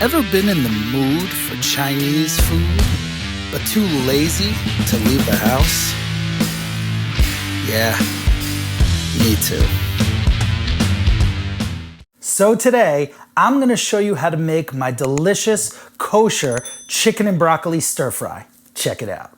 Ever been in the mood for Chinese food, but too lazy to leave the house? Yeah, me too. So today, I'm gonna show you how to make my delicious kosher chicken and broccoli stir fry. Check it out.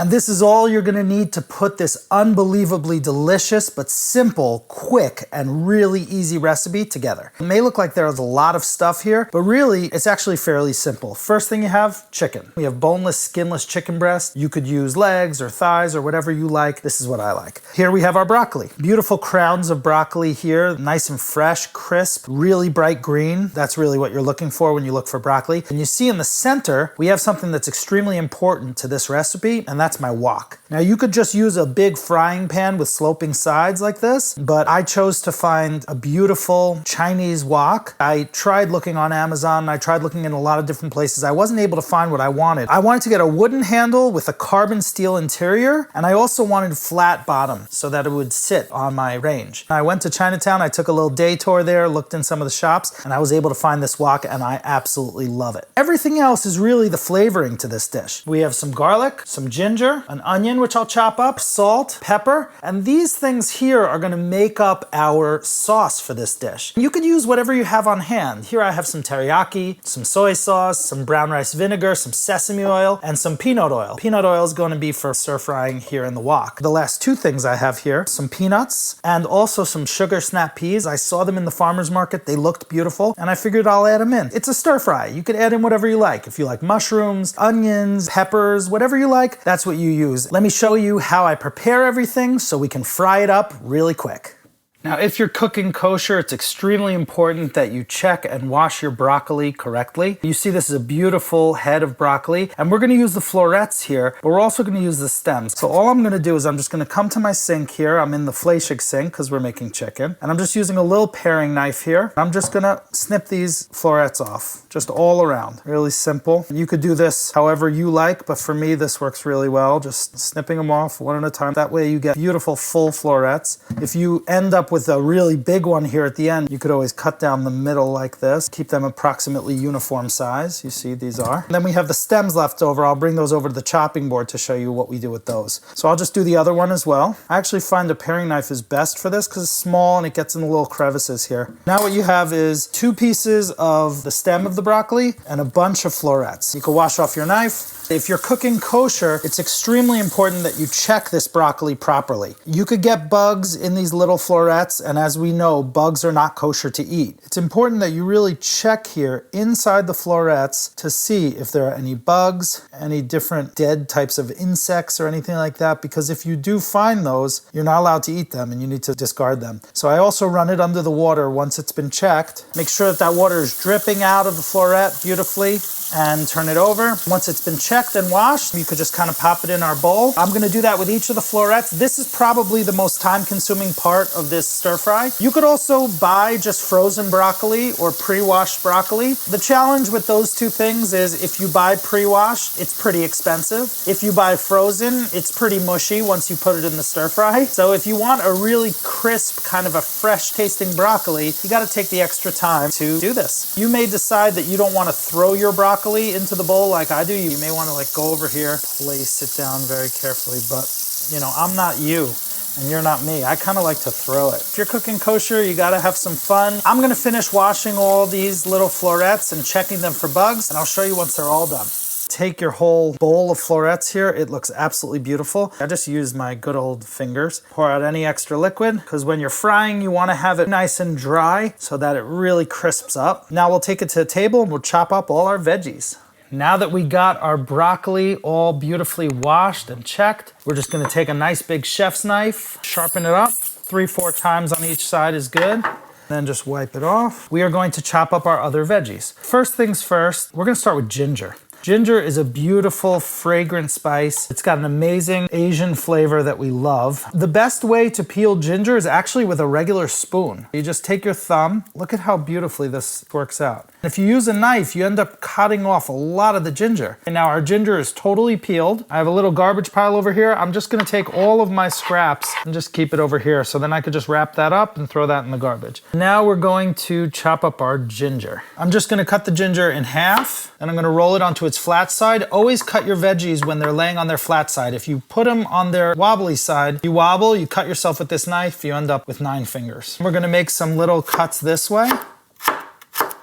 And this is all you're gonna need to put this unbelievably delicious, but simple, quick, and really easy recipe together. It may look like there's a lot of stuff here, but really, it's actually fairly simple. First thing you have, chicken. We have boneless, skinless chicken breast. You could use legs or thighs or whatever you like. This is what I like. Here we have our broccoli. Beautiful crowns of broccoli here, nice and fresh, crisp, really bright green. That's really what you're looking for when you look for broccoli. And you see in the center, we have something that's extremely important to this recipe, and that's my wok. Now you could just use a big frying pan with sloping sides like this, but I chose to find a beautiful Chinese wok. I tried looking on Amazon, I tried looking in a lot of different places. I wasn't able to find what I wanted. I wanted to get a wooden handle with a carbon steel interior, and I also wanted flat bottom so that it would sit on my range. I went to Chinatown, I took a little day tour there, looked in some of the shops, and I was able to find this wok, and I absolutely love it. Everything else is really the flavoring to this dish. We have some garlic, some ginger, an onion, which I'll chop up, salt, pepper, and these things here are gonna make up our sauce for this dish. You could use whatever you have on hand. Here I have some teriyaki, some soy sauce, some brown rice vinegar, some sesame oil, and some peanut oil. Peanut oil is gonna be for stir frying here in the wok. The last two things I have here, some peanuts, and also some sugar snap peas. I saw them in the farmer's market, they looked beautiful, and I figured I'll add them in. It's a stir fry. You could add in whatever you like. If you like mushrooms, onions, peppers, whatever you like, that's what you use. Let me show you how I prepare everything so we can fry it up really quick. Now, if you're cooking kosher, it's extremely important that you check and wash your broccoli correctly. You see this is a beautiful head of broccoli, and we're gonna use the florets here, but we're also gonna use the stems. So all I'm gonna do is I'm just gonna come to my sink here. I'm in the Fleischig sink because we're making chicken, and I'm just using a little paring knife here. I'm just gonna snip these florets off, just all around. Really simple. You could do this however you like, but for me, this works really well. Just snipping them off one at a time. That way you get beautiful full florets. If you end up with a really big one here at the end, you could always cut down the middle like this. Keep them approximately uniform size. You see these are. And then we have the stems left over. I'll bring those over to the chopping board to show you what we do with those. So I'll just do the other one as well. I actually find a paring knife is best for this because it's small and it gets in the little crevices here. Now what you have is 2 pieces of the stem of the broccoli and a bunch of florets. You can wash off your knife. If you're cooking kosher, it's extremely important that you check this broccoli properly. You could get bugs in these little florets, and as we know, bugs are not kosher to eat. It's important that you really check here inside the florets to see if there are any bugs, any different dead types of insects or anything like that, because if you do find those, you're not allowed to eat them and you need to discard them. So I also run it under the water once it's been checked. Make sure that that water is dripping out of the floret beautifully, and turn it over. Once it's been checked and washed, you could just kind of pop it in our bowl. I'm gonna do that with each of the florets. This is probably the most time-consuming part of this stir fry. You could also buy just frozen broccoli or pre-washed broccoli. The challenge with those two things is if you buy pre-washed, it's pretty expensive. If you buy frozen, it's pretty mushy once you put it in the stir fry. So if you want a really crisp, kind of a fresh tasting broccoli, you gotta take the extra time to do this. You may decide that you don't wanna throw your broccoli into the bowl like I do. You may want to like go over here, place it down very carefully, but you know, I'm not you and you're not me. I kind of like to throw it. If you're cooking kosher, you got to have some fun. I'm going to finish washing all these little florets and checking them for bugs, and I'll show you once they're all done. Take your whole bowl of florets here. It looks absolutely beautiful. I just use my good old fingers. Pour out any extra liquid, because when you're frying, you want to have it nice and dry so that it really crisps up. Now we'll take it to the table and we'll chop up all our veggies. Now that we got our broccoli all beautifully washed and checked, we're just gonna take a nice big chef's knife, sharpen it up, 3-4 times on each side is good. Then just wipe it off. We are going to chop up our other veggies. First things first, we're gonna start with ginger. Ginger is a beautiful, fragrant spice. It's got an amazing Asian flavor that we love. The best way to peel ginger is actually with a regular spoon. You just take your thumb. Look at how beautifully this works out. If you use a knife, you end up cutting off a lot of the ginger. And now our ginger is totally peeled. I have a little garbage pile over here. I'm just gonna take all of my scraps and just keep it over here. So then I could just wrap that up and throw that in the garbage. Now we're going to chop up our ginger. I'm just gonna cut the ginger in half and I'm gonna roll it onto its flat side. Always cut your veggies when they're laying on their flat side. If you put them on their wobbly side, you wobble, you cut yourself with this knife, you end up with 9 fingers. We're gonna make some little cuts this way.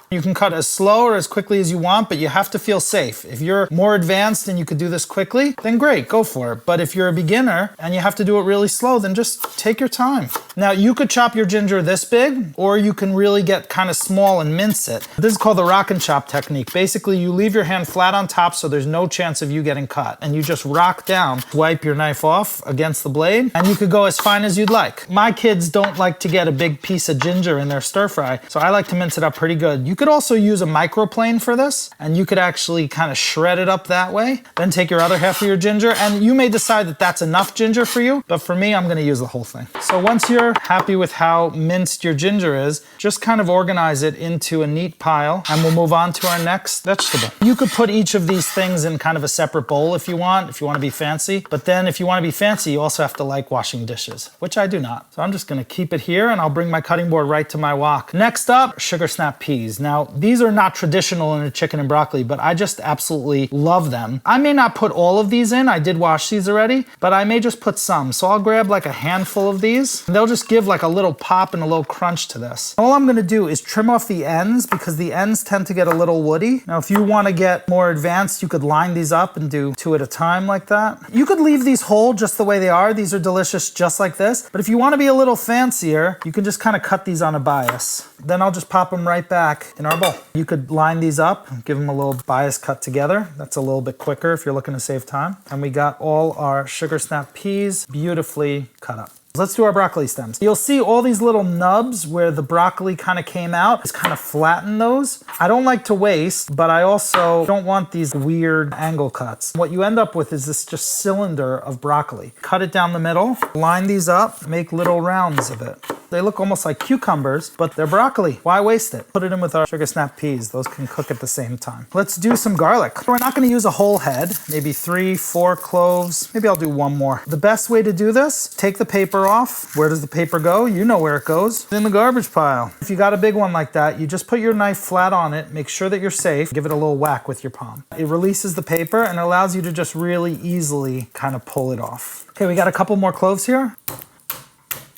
You can cut as slow or as quickly as you want, but you have to feel safe. If you're more advanced and you could do this quickly, then great, go for it. But if you're a beginner and you have to do it really slow, then just take your time. Now, you could chop your ginger this big, or you can really get kind of small and mince it. This is called the rock and chop technique. Basically, you leave your hand flat on top so there's no chance of you getting cut. And you just rock down, wipe your knife off against the blade, and you could go as fine as you'd like. My kids don't like to get a big piece of ginger in their stir fry, so I like to mince it up pretty good. You could also use a microplane for this, and you could actually kind of shred it up that way. Then take your other half of your ginger, and you may decide that that's enough ginger for you, but for me, I'm gonna use the whole thing. So once you're happy with how minced your ginger is, just kind of organize it into a neat pile, and we'll move on to our next vegetable. You could put each of these things in kind of a separate bowl if you want to be fancy, but then if you want to be fancy, you also have to like washing dishes, which I do not. So I'm just gonna keep it here, and I'll bring my cutting board right to my wok. Next up, sugar snap peas. Now, these are not traditional in a chicken and broccoli, but I just absolutely love them. I may not put all of these in, I did wash these already, but I may just put some. So I'll grab like a handful of these, and they'll just give like a little pop and a little crunch to this. All I'm gonna do is trim off the ends because the ends tend to get a little woody. Now, if you wanna get more advanced, you could line these up and do 2 at a time like that. You could leave these whole just the way they are. These are delicious just like this. But if you wanna be a little fancier, you can just kind of cut these on a bias. Then I'll just pop them right back in our bowl. You could line these up, give them a little bias cut together. That's a little bit quicker if you're looking to save time. And we got all our sugar snap peas beautifully cut up. Let's do our broccoli stems. You'll see all these little nubs where the broccoli kind of came out. Just kind of flatten those. I don't like to waste, but I also don't want these weird angle cuts. What you end up with is this just cylinder of broccoli. Cut it down the middle, line these up, make little rounds of it. They look almost like cucumbers, but they're broccoli. Why waste it? Put it in with our sugar snap peas. Those can cook at the same time. Let's do some garlic. We're not gonna use a whole head, maybe 3, 4 cloves. Maybe I'll do 1 more. The best way to do this, take the paper off. Where does the paper go? You know where it goes. In the garbage pile. If you got a big one like that, you just put your knife flat on it, make sure that you're safe, give it a little whack with your palm. It releases the paper and allows you to just really easily kind of pull it off. Okay, we got a couple more cloves here.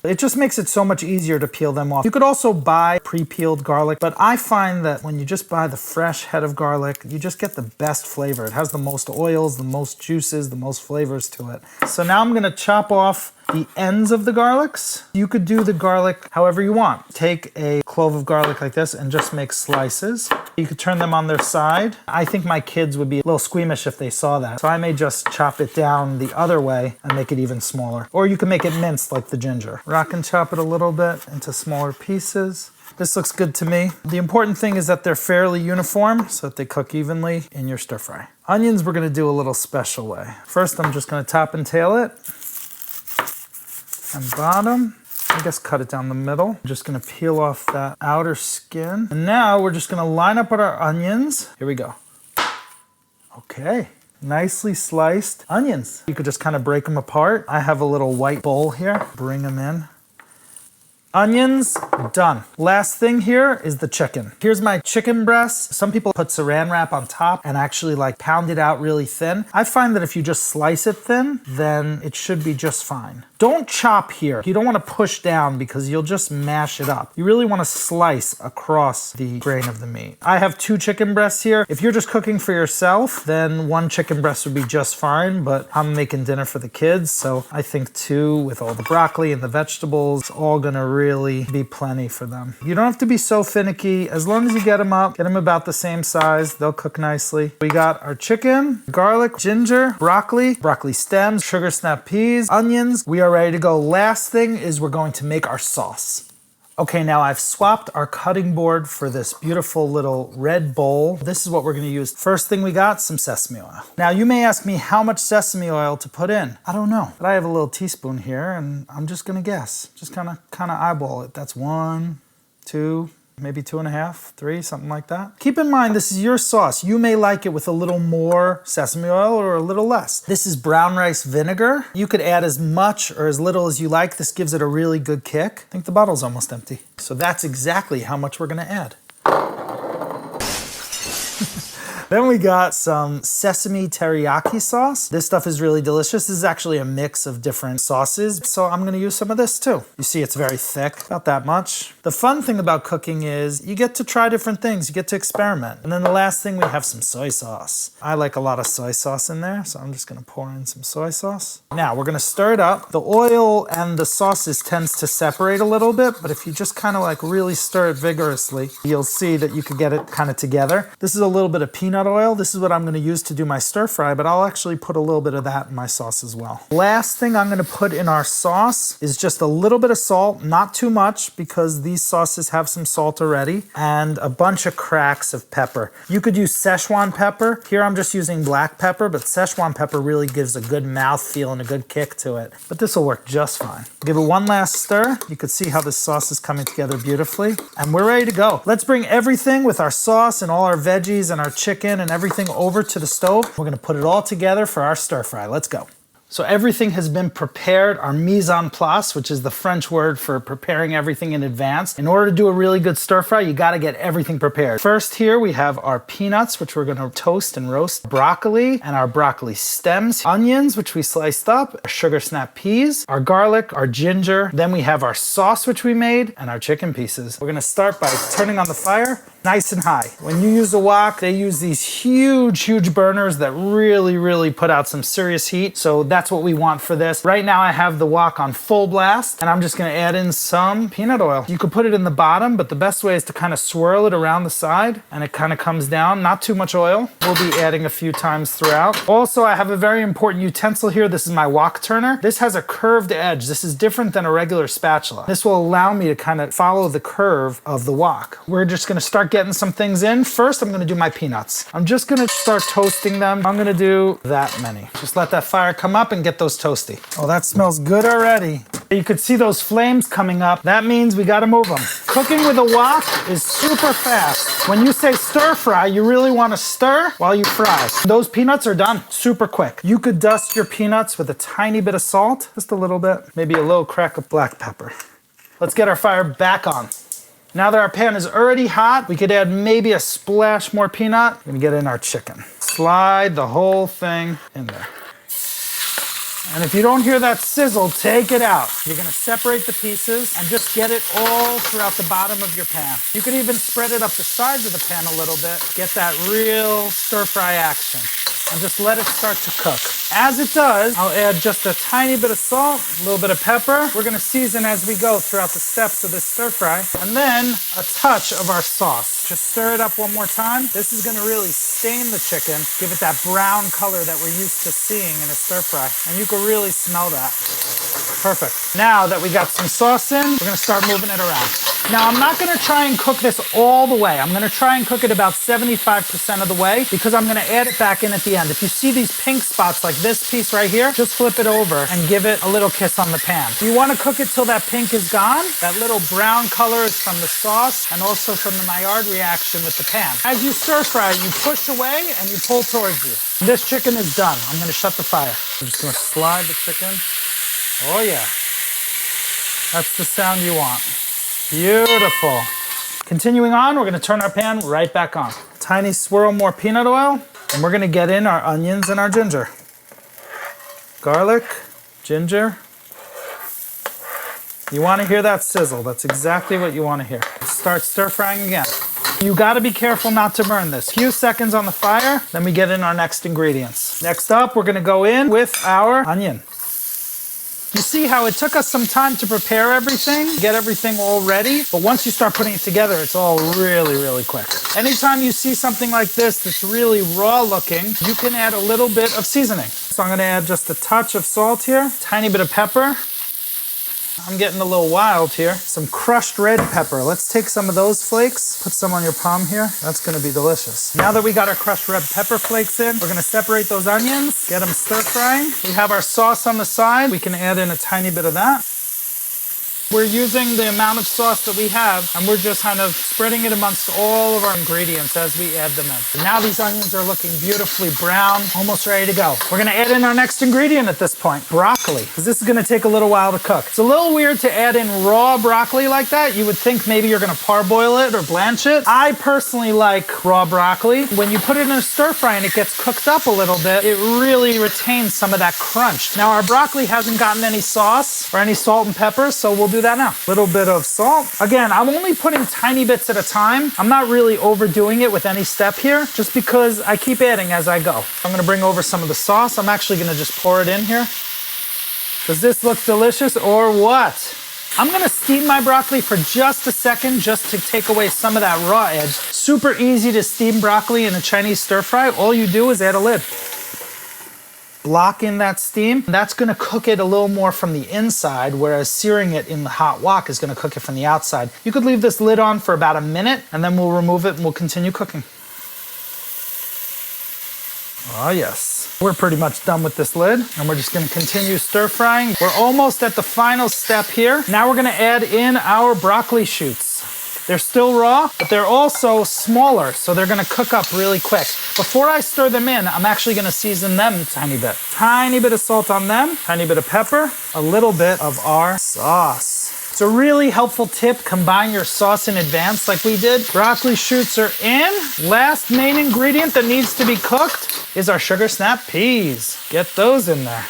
It just makes it so much easier to peel them off. You could also buy pre-peeled garlic, but I find that when you just buy the fresh head of garlic, you just get the best flavor. It has the most oils, the most juices, the most flavors to it. So now I'm gonna chop off the ends of the garlics. You could do the garlic however you want. Take a clove of garlic like this and just make slices. You could turn them on their side. I think my kids would be a little squeamish if they saw that. So I may just chop it down the other way and make it even smaller. Or you can make it minced like the ginger. Rock and chop it a little bit into smaller pieces. This looks good to me. The important thing is that they're fairly uniform so that they cook evenly in your stir fry. Onions we're gonna do a little special way. First, I'm just gonna top and tail it. And bottom, I guess cut it down the middle. I'm just gonna peel off that outer skin. And now we're just gonna line up with our onions. Here we go. Okay, nicely sliced onions. You could just kind of break them apart. I have a little white bowl here. Bring them in. Onions, done. Last thing here is the chicken. Here's my chicken breast. Some people put saran wrap on top and actually like pound it out really thin. I find that if you just slice it thin, then it should be just fine. Don't chop here. You don't want to push down because you'll just mash it up. You really want to slice across the grain of the meat. I have 2 chicken breasts here. If you're just cooking for yourself, then 1 chicken breast would be just fine, but I'm making dinner for the kids, so I think 2 with all the broccoli and the vegetables, it's all gonna really be plenty for them. You don't have to be so finicky. As long as you get them up, get them about the same size, they'll cook nicely. We got our chicken, garlic, ginger, broccoli stems, sugar snap peas, onions. We are ready to go. Last thing is we're going to make our sauce. Okay, now I've swapped our cutting board for this beautiful little red bowl. This is what we're gonna use. First thing we got, some sesame oil. Now you may ask me how much sesame oil to put in. I don't know, but I have a little teaspoon here and I'm just gonna guess. Just kinda eyeball it. That's 1, 2, maybe 2.5, 3, something like that. Keep in mind, this is your sauce. You may like it with a little more sesame oil or a little less. This is brown rice vinegar. You could add as much or as little as you like. This gives it a really good kick. I think the bottle's almost empty. So that's exactly how much we're gonna add. Then we got some sesame teriyaki sauce. This stuff is really delicious. This is actually a mix of different sauces, so I'm gonna use some of this too. You see it's very thick, about that much. The fun thing about cooking is you get to try different things, you get to experiment. And then the last thing, we have some soy sauce. I like a lot of soy sauce in there, so I'm just gonna pour in some soy sauce. Now we're gonna stir it up. The oil and the sauces tends to separate a little bit, but if you just kind of like really stir it vigorously, you'll see that you could get it kind of together. This is a little bit of peanut oil. This is what I'm going to use to do my stir fry, but I'll actually put a little bit of that in my sauce as well. Last thing I'm going to put in our sauce is just a little bit of salt, not too much because these sauces have some salt already, and a bunch of cracks of pepper. You could use Szechuan pepper. Here I'm just using black pepper, but Szechuan pepper really gives a good mouthfeel and a good kick to it. But this will work just fine. Give it one last stir. You could see how this sauce is coming together beautifully, and we're ready to go. Let's bring everything with our sauce and all our veggies and our chicken and everything over to the stove. We're gonna put it all together for our stir fry. Let's go. So everything has been prepared, our mise en place, which is the French word for preparing everything in advance. In order to do a really good stir fry, you gotta get everything prepared. First here we have our peanuts, which we're gonna toast and roast, broccoli and our broccoli stems, onions, which we sliced up, sugar snap peas, our garlic, our ginger. Then we have our sauce, which we made, and our chicken pieces. We're gonna start by turning on the fire nice and high. When you use a wok, they use these huge burners that really put out some serious heat. So that's what we want for this. Right now I have the wok on full blast, and I'm just gonna add in some peanut oil. You could put it in the bottom, but the best way is to kind of swirl it around the side, and it kind of comes down, not too much oil. We'll be adding a few times throughout. Also, I have a very important utensil here. This is my wok turner. This has a curved edge. This is different than a regular spatula. This will allow me to kind of follow the curve of the wok. We're just gonna start getting some things in. First, I'm gonna do my peanuts. I'm just gonna start toasting them. I'm gonna do that many. Just let that fire come up and get those toasty. Oh, that smells good already. You could see those flames coming up. That means we gotta move them. Cooking with a wok is super fast. When you say stir fry, you really wanna stir while you fry. Those peanuts are done super quick. You could dust your peanuts with a tiny bit of salt, just a little bit, maybe a little crack of black pepper. Let's get our fire back on. Now that our pan is already hot, we could add maybe a splash more peanut. We're gonna get in our chicken. Slide the whole thing in there. And if you don't hear that sizzle, take it out. You're gonna separate the pieces and just get it all throughout the bottom of your pan. You could even spread it up the sides of the pan a little bit. Get that real stir fry action. And just let it start to cook. As it does, I'll add just a tiny bit of salt, a little bit of pepper. We're gonna season as we go throughout the steps of this stir fry. And then a touch of our sauce. Just stir it up one more time. This is gonna really stain the chicken, give it that brown color that we're used to seeing in a stir fry. And you can really smell that. Perfect. Now that we got some sauce in, we're gonna start moving it around. Now I'm not gonna try and cook this all the way. I'm gonna try and cook it about 75% of the way because I'm gonna add it back in at the end. If you see these pink spots like this piece right here, just flip it over and give it a little kiss on the pan. You wanna cook it till that pink is gone. That little brown color is from the sauce and also from the Maillard reaction with the pan. As you stir fry, you push away and you pull towards you. This chicken is done. I'm gonna shut the fire. I'm just gonna slide the chicken. Oh yeah. That's the sound you want. Beautiful. Continuing on, we're gonna turn our pan right back on. Tiny swirl more peanut oil, and we're gonna get in our onions and our ginger. Garlic, ginger. You wanna hear that sizzle. That's exactly what you wanna hear. Start stir frying again. You gotta be careful not to burn this. Few seconds on the fire, then we get in our next ingredients. Next up, we're gonna go in with our onion. You see how it took us some time to prepare everything, get everything all ready, but once you start putting it together, it's all really quick. Anytime you see something like this that's really raw looking, you can add a little bit of seasoning. So I'm gonna add just a touch of salt here, tiny bit of pepper, I'm getting a little wild here. Some crushed red pepper. Let's take some of those flakes, put some on your palm here. That's gonna be delicious. Now that we got our crushed red pepper flakes in, we're gonna separate those onions, get them stir frying. We have our sauce on the side. We can add in a tiny bit of that. We're using the amount of sauce that we have, and we're just kind of spreading it amongst all of our ingredients as we add them in. And now these onions are looking beautifully brown, almost ready to go. We're gonna add in our next ingredient at this point, broccoli, because this is gonna take a little while to cook. It's a little weird to add in raw broccoli like that. You would think maybe you're gonna parboil it or blanch it. I personally like raw broccoli. When you put it in a stir fry and it gets cooked up a little bit, it really retains some of that crunch. Now our broccoli hasn't gotten any sauce or any salt and pepper, so we'll do that now. Little bit of salt. Again, I'm only putting tiny bits at a time. I'm not really overdoing it with any step here, just because I keep adding as I go. I'm gonna bring over some of the sauce. I'm actually gonna just pour it in here. Does this look delicious or what? I'm gonna steam my broccoli for just a second, just to take away some of that raw edge. Super easy to steam broccoli in a Chinese stir fry. All you do is add a lid. Block in that steam. That's gonna cook it a little more from the inside, whereas searing it in the hot wok is gonna cook it from the outside. You could leave this lid on for about a minute, and then we'll remove it and we'll continue cooking. Oh yes. We're pretty much done with this lid, and we're just gonna continue stir frying. We're almost at the final step here. Now we're gonna add in our broccoli shoots. They're still raw, but they're also smaller, so they're gonna cook up really quick. Before I stir them in, I'm actually gonna season them a tiny bit. Tiny bit of salt on them, tiny bit of pepper, a little bit of our sauce. It's a really helpful tip. Combine your sauce in advance like we did. Broccoli shoots are in. Last main ingredient that needs to be cooked is our sugar snap peas. Get those in there.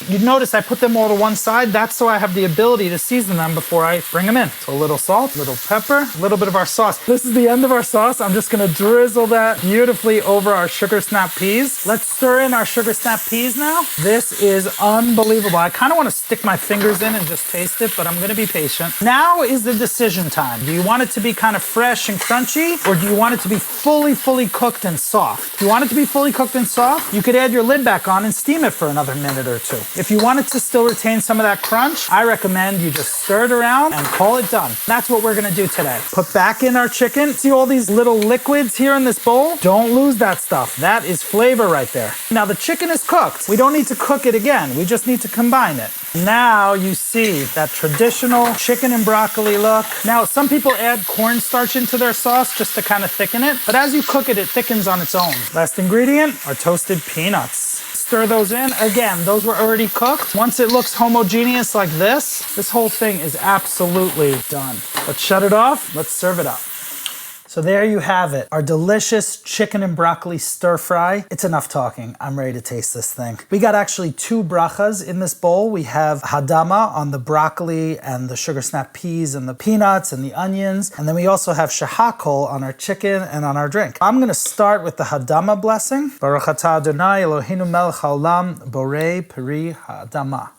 You notice I put them all to one side. That's so I have the ability to season them before I bring them in. So a little salt, a little pepper, a little bit of our sauce. This is the end of our sauce. I'm just gonna drizzle that beautifully over our sugar snap peas. Let's stir in our sugar snap peas now. This is unbelievable. I kind of want to stick my fingers in and just taste it, but I'm gonna be patient. Now is the decision time. Do you want it to be kind of fresh and crunchy, or do you want it to be fully cooked and soft? If you want it to be fully cooked and soft, you could add your lid back on and steam it for another minute or two. If you want it to still retain some of that crunch, I recommend you just stir it around and call it done. That's what we're gonna do today. Put back in our chicken. See all these little liquids here in this bowl? Don't lose that stuff. That is flavor right there. Now the chicken is cooked. We don't need to cook it again. We just need to combine it. Now you see that traditional chicken and broccoli look. Now some people add cornstarch into their sauce just to kind of thicken it, but as you cook it, it thickens on its own. Last ingredient are toasted peanuts. Stir those in. Again, those were already cooked. Once it looks homogeneous like this whole thing is absolutely done. Let's shut it off. Let's serve it up. So there you have it, our delicious chicken and broccoli stir fry. It's enough talking. I'm ready to taste this thing. We got actually 2 brachas in this bowl. We have hadama on the broccoli and the sugar snap peas and the peanuts and the onions. And then we also have shahakol on our chicken and on our drink. I'm gonna start with the hadama blessing. Baruch atah Adonai Eloheinu melech haolam borei peri hadama.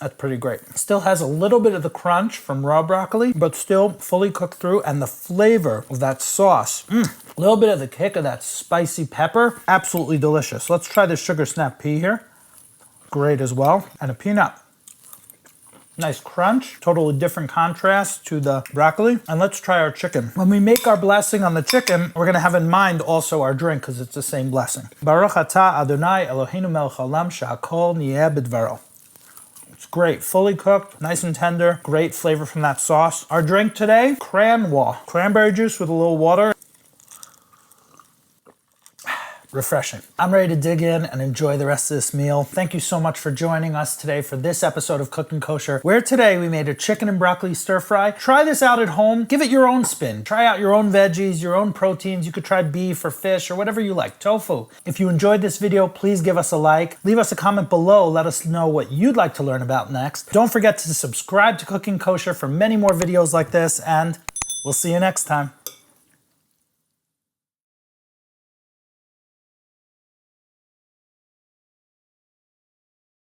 That's pretty great. Still has a little bit of the crunch from raw broccoli, but still fully cooked through, and the flavor of that sauce. A little bit of the kick of that spicy pepper. Absolutely delicious. Let's try the sugar snap pea here. Great as well. And a peanut. Nice crunch, totally different contrast to the broccoli. And let's try our chicken. When we make our blessing on the chicken, we're gonna have in mind also our drink, because it's the same blessing. Baruch atah Adonai Eloheinu melech haolam shehakol niyeh b'dvaro. It's great, fully cooked, nice and tender, great flavor from that sauce. Our drink today, cranwa, cranberry juice with a little water. Refreshing. I'm ready to dig in and enjoy the rest of this meal. Thank you so much for joining us today for this episode of Cooking Kosher, where today we made a chicken and broccoli stir fry. Try this out at home. Give it your own spin. Try out your own veggies, your own proteins. You could try beef or fish or whatever you like, tofu. If you enjoyed this video, please give us a like. Leave us a comment below. Let us know what you'd like to learn about next. Don't forget to subscribe to Cooking Kosher for many more videos like this, and we'll see you next time.